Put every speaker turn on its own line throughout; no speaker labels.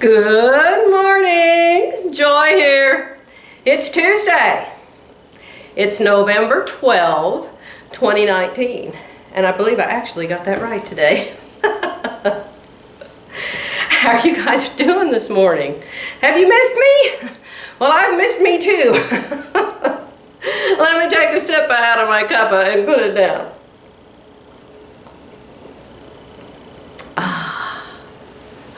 Good morning, Joy here. It's Tuesday. It's November 12, 2019, and I believe I actually got that right today. How are you guys doing this morning? Have you missed me? Well, I've missed me too. Let me take a sip out of my cuppa and put it down.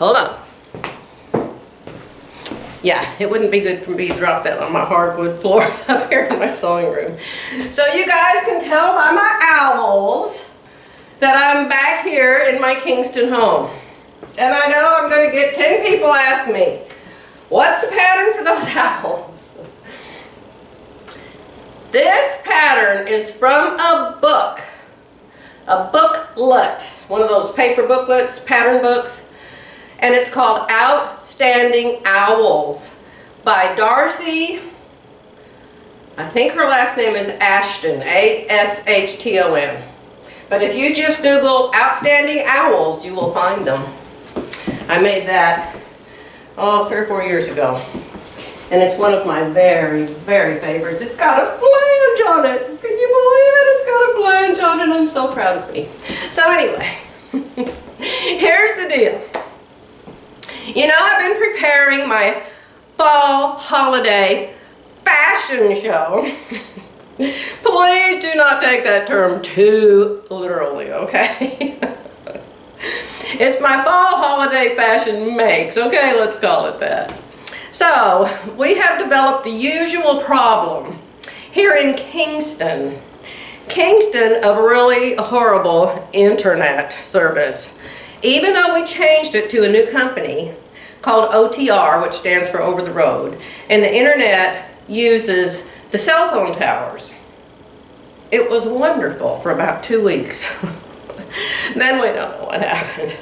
Hold on. Yeah, it wouldn't be good for me to drop that on my hardwood floor up here in my sewing room. So you guys can tell by my owls that I'm back here in my Kingston home. And I know I'm going to get 10 people ask me, what's the pattern for those owls? This pattern is from a booklet, one of those paper booklets, pattern books, and it's called Outstanding Owls by Darcy, I think her last name is Ashton, A-S-H-T-O-N. But if you just Google Outstanding Owls, you will find them. I made that, 3 or 4 years ago. And it's one of my very, very favorites. It's got a flange on it. Can you believe it? It's got a flange on it. I'm so proud of me. So anyway, here's the deal. You know, I've been preparing my fall holiday fashion show. Please do not take that term too literally, okay? It's my fall holiday fashion makes, okay? Let's call it that. So, we have developed the usual problem here in Kingston. Kingston, of really horrible internet service. Even though we changed it to a new company called OTR, which stands for Over the Road, and the internet uses the cell phone towers. It was wonderful for about 2 weeks. Then we don't know what happened.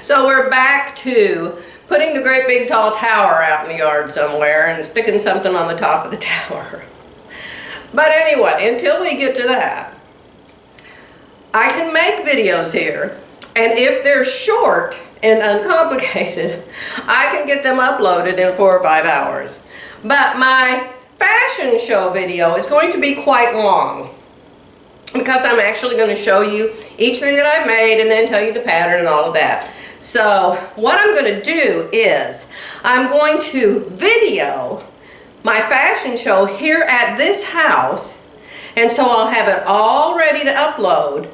So we're back to putting the great big tall tower out in the yard somewhere and sticking something on the top of the tower. But anyway, until we get to that, I can make videos here, and if they're short and uncomplicated, I can get them uploaded in 4 or 5 hours. But my fashion show video is going to be quite long, because I'm actually going to show you each thing that I've made and then tell you the pattern and all of that. So what I'm going to do is I'm going to video my fashion show here at this house, and so I'll have it all ready to upload.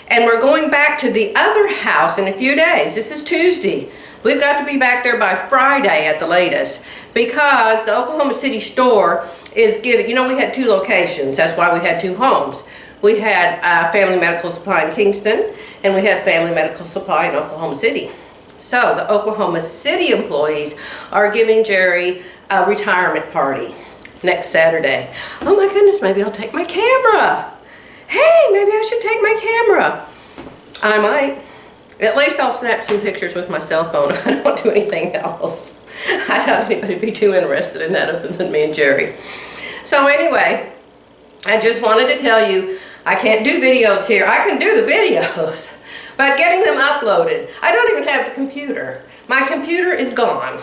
And we're going back to the other house in a few days. This is Tuesday. We've got to be back there by Friday at the latest, because the Oklahoma City store is giving, you know, we had 2 locations. That's why we had 2 homes. We had Family Medical Supply in Kingston, and we had Family Medical Supply in Oklahoma City. So the Oklahoma City employees are giving Jerry a retirement party next Saturday. Oh my goodness, maybe I'll take my camera. Hey, maybe I should take my camera. I might. At least I'll snap some pictures with my cell phone if I don't do anything else. I doubt anybody would be too interested in that other than me and Jerry. So anyway, I just wanted to tell you, I can't do videos here. I can do the videos, but getting them uploaded, I don't even have the computer. My computer is gone.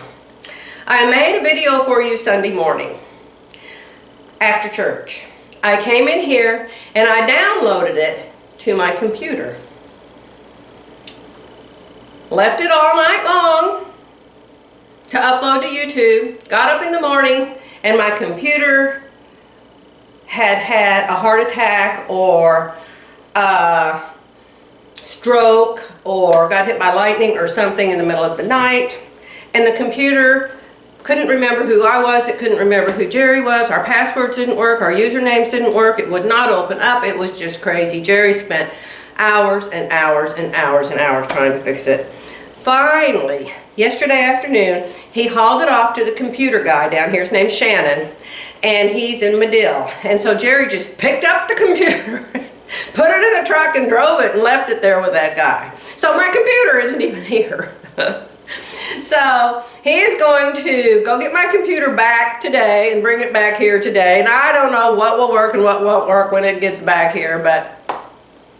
I made a video for you Sunday morning after church. I came in here and I downloaded it to my computer. Left it all night long to upload to YouTube. Got up in the morning and my computer had a heart attack or a stroke or got hit by lightning or something in the middle of the night. And the computer couldn't remember who I was, it couldn't remember who Jerry was, our passwords didn't work, our usernames didn't work, it would not open up, it was just crazy. Jerry spent hours and hours and hours and hours trying to fix it. Finally, yesterday afternoon, he hauled it off to the computer guy down here, his name's Shannon, and he's in Medill. And so Jerry just picked up the computer, put it in the truck and drove it and left it there with that guy. So my computer isn't even here. So he is going to go get my computer back today and bring it back here today. And I don't know what will work and what won't work when it gets back here, but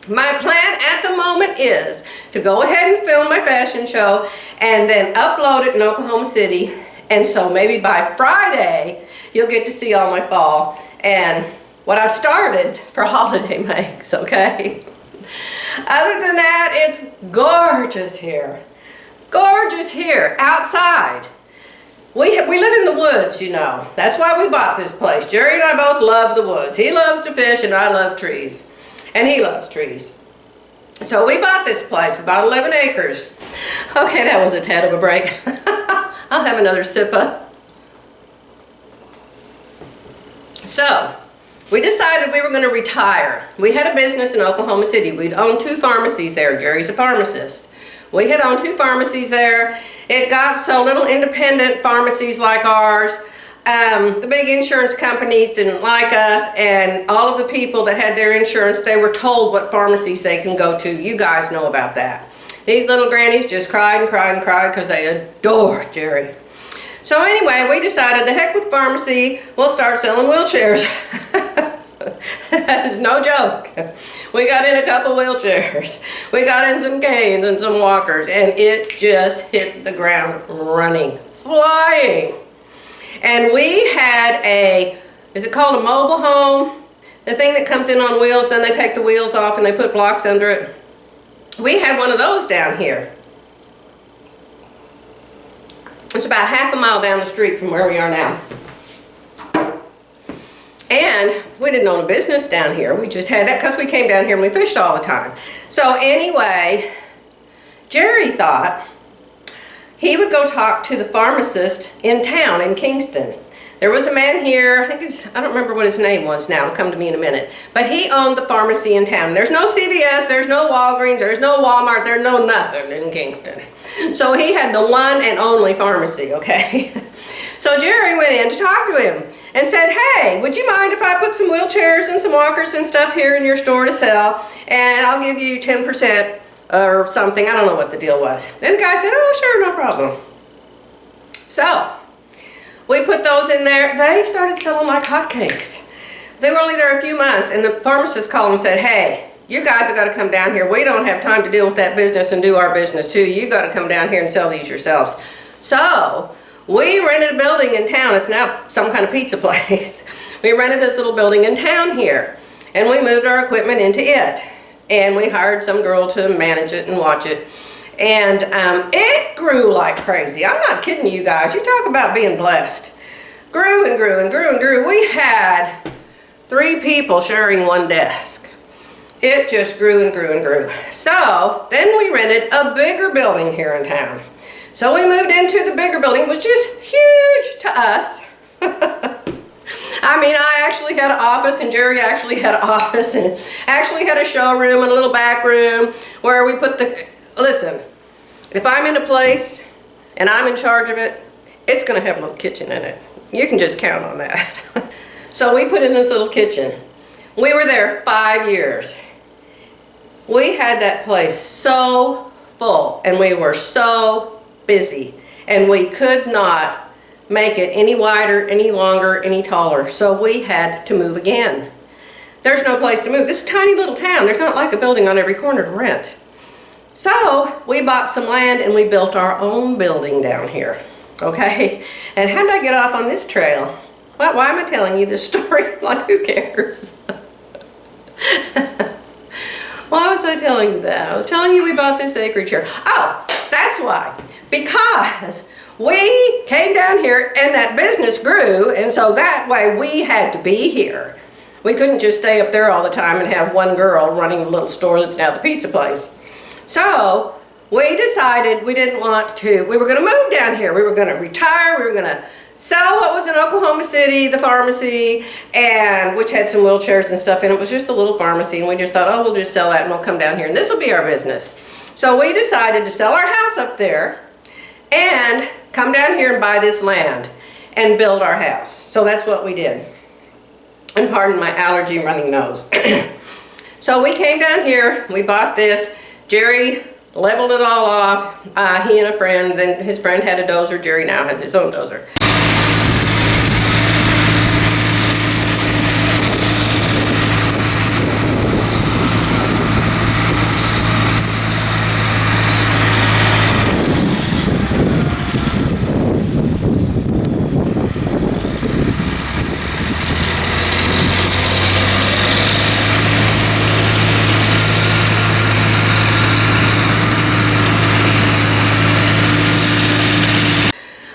My plan at the moment is to go ahead and film my fashion show and then upload it in Oklahoma City. And so maybe by Friday, you'll get to see all my fall and what I've started for holiday makes, okay? Other than that, it's gorgeous here. Gorgeous here, outside. We live in the woods, you know. That's why we bought this place. Jerry and I both love the woods. He loves to fish and I love trees. And he loves trees. So we bought this place, about 11 acres. Okay, that was a tad of a break. I'll have another sipper. So, we decided we were going to retire. We had a business in Oklahoma City. We'd owned 2 pharmacies there. Jerry's a pharmacist. We had owned 2 pharmacies there. It got so little independent pharmacies like ours, the big insurance companies didn't like us, and all of the people that had their insurance, they were told what pharmacies they can go to. You guys know about that. These little grannies just cried and cried and cried because they adore Jerry. So anyway, we decided, the heck with pharmacy, we'll start selling wheelchairs. That is no joke. We got in a couple wheelchairs. We got in some canes and some walkers, and it just hit the ground running, flying. And we had a, is it called a mobile home? The thing that comes in on wheels, then they take the wheels off and they put blocks under it. We had one of those down here. It's about half a mile down the street from where we are now. And we didn't own a business down here. We just had that because we came down here and we fished all the time. So anyway, Jerry thought he would go talk to the pharmacist in town in Kingston. There was a man here, I don't remember what his name was now, it'll come to me in a minute. But he owned the pharmacy in town. There's no CVS, there's no Walgreens, there's no Walmart, there's no nothing in Kingston. So he had the one and only pharmacy, okay? So Jerry went in to talk to him and said, hey, would you mind if I put some wheelchairs and some walkers and stuff here in your store to sell, and I'll give you 10% or something. I don't know what the deal was. And the guy said, oh, sure, no problem. So we put those in there. They started selling like hotcakes. They were only there a few months, and the pharmacist called and said, hey, you guys have got to come down here. We don't have time to deal with that business and do our business too. You got to come down here and sell these yourselves. So we rented a building in town. It's now some kind of pizza place. We rented this little building in town here, and we moved our equipment into it. And we hired some girl to manage it and watch it. And it grew like crazy. I'm not kidding you guys. You talk about being blessed. Grew and grew and grew and grew. We had 3 people sharing one desk. It just grew and grew and grew. So then we rented a bigger building here in town. So we moved into the bigger building, which is huge to us. I mean, I actually had an office, and Jerry actually had an office, and actually had a showroom and a little back room where we put the, listen, if I'm in a place and I'm in charge of it, it's going to have a little kitchen in it. You can just count on that. So we put in this little kitchen. We were there 5 years. We had that place so full, and we were so busy, and we could not make it any wider, any longer, any taller. So we had to move again. There's no place to move. This tiny little town, there's not like a building on every corner to rent. So we bought some land and we built our own building down here. Okay? And how did I get off on this trail? Why am I telling you this story? Like, who cares? Why was I telling you that? I was telling you we bought this acreage here. Oh, that's why. Because we came down here and that business grew, and so that way we had to be here. We couldn't just stay up there all the time and have one girl running the little store that's now the pizza place. So we decided we didn't want to, we were going to move down here. We were going to retire, we were going to sell what was in Oklahoma City, the pharmacy, and which had some wheelchairs and stuff in it. It was just a little pharmacy, and we just thought, oh, we'll just sell that and we'll come down here and this will be our business. So we decided to sell our house up there and come down here and buy this land and build our house. So that's what we did. And pardon my allergy running nose. So we came down here, we bought this. Jerry leveled it all off. He and a friend, then his friend had a dozer. Jerry now has his own dozer.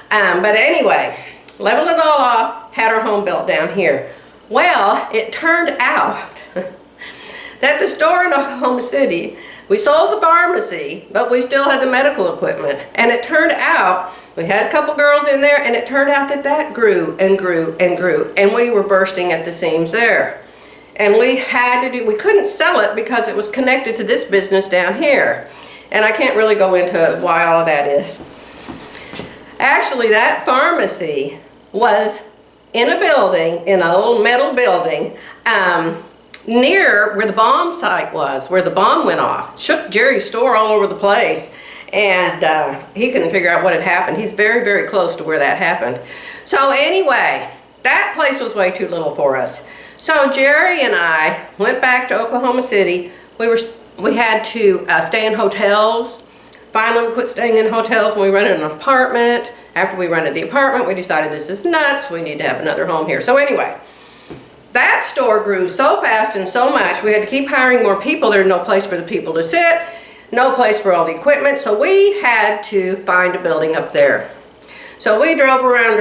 But anyway, leveled it all off, had our home built down here. Well, it turned out that the store in Oklahoma City, we sold the pharmacy, but we still had the medical equipment. And it turned out, we had a couple girls in there, and it turned out that that grew and grew and grew, and we were bursting at the seams there. And we couldn't sell it because it was connected to this business down here. And I can't really go into why all of that is. Actually, that pharmacy was in a building, in a little metal building, near where the bomb site was, where the bomb went off. Shook Jerry's store all over the place, and he couldn't figure out what had happened. He's very, very close to where that happened. So anyway, that place was way too little for us. So Jerry and I went back to Oklahoma City. We had to stay in hotels. Finally, we quit staying in hotels and we rented an apartment. After we rented the apartment, we decided this is nuts. We need to have another home here. So anyway, that store grew so fast and so much, we had to keep hiring more people. There was no place for the people to sit, no place for all the equipment. So we had to find a building up there. So we drove around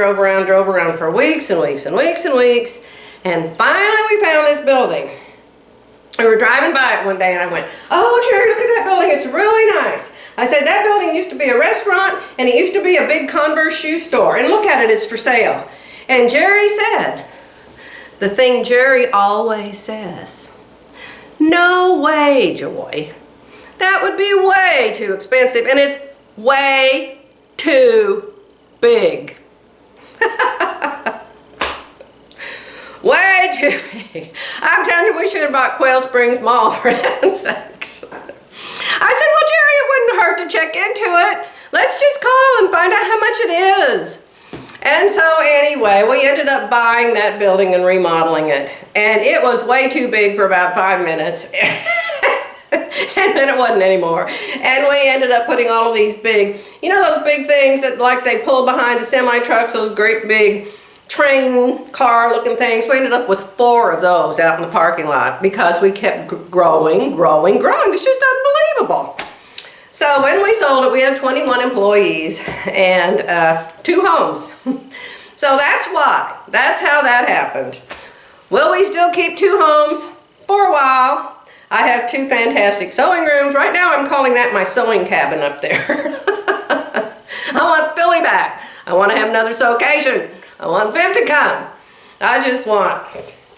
for weeks and weeks and weeks and weeks. And finally we found this building. We were driving by it one day and I went, "Oh, Jerry, look at that building. It's really nice." I said, "That building used to be a restaurant and it used to be a big Converse shoe store. And look at it, it's for sale." And Jerry said, the thing Jerry always says, "No way, Joy. That would be way too expensive and it's way too big." Way too big. I'm telling you, we should have bought Quail Springs Mall, for heaven's sakes. I said, "Well, Jerry, it wouldn't hurt to check into it. Let's just call and find out how much it is." And so anyway, we ended up buying that building and remodeling it. And it was way too big for about 5 minutes. And then it wasn't anymore. And we ended up putting all of these big, you know those big things that like they pull behind the semi-trucks, those great big train car looking things. We ended up with 4 of those out in the parking lot because we kept growing. It's just unbelievable. So when we sold it, we had 21 employees and 2 homes. So that's why. That's how that happened. Will we still keep 2 homes? For a while. I have 2 fantastic sewing rooms. Right now I'm calling that my sewing cabin up there. I want Philly back. I want to have another sewcation. I want Viv to come. I just want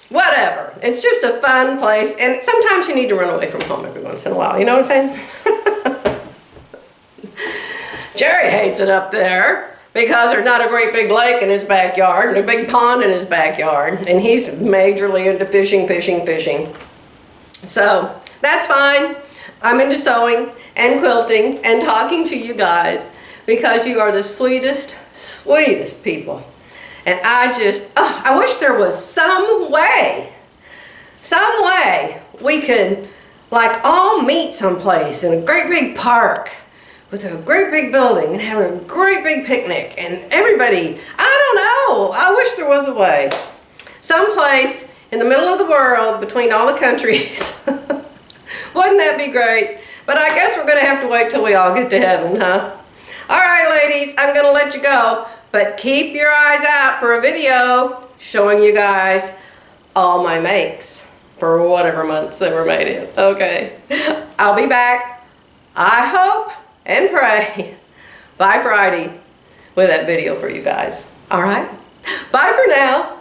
whatever. It's just a fun place. And sometimes you need to run away from home every once in a while. You know what I'm saying? Jerry hates it up there because there's not a great big lake in his backyard and a big pond in his backyard. And he's majorly into fishing. So that's fine. I'm into sewing and quilting and talking to you guys because you are the sweetest people. And I wish there was some way we could like all meet someplace in a great big park with a great big building and have a great big picnic and everybody, I don't know, I wish there was a way. Someplace in the middle of the world between all the countries. Wouldn't that be great? But I guess we're going to have to wait till we all get to heaven, huh? All right, ladies, I'm going to let you go. But keep your eyes out for a video showing you guys all my makes for whatever months they were made in. Okay. I'll be back, I hope and pray, by Friday with that video for you guys. All right. Bye for now.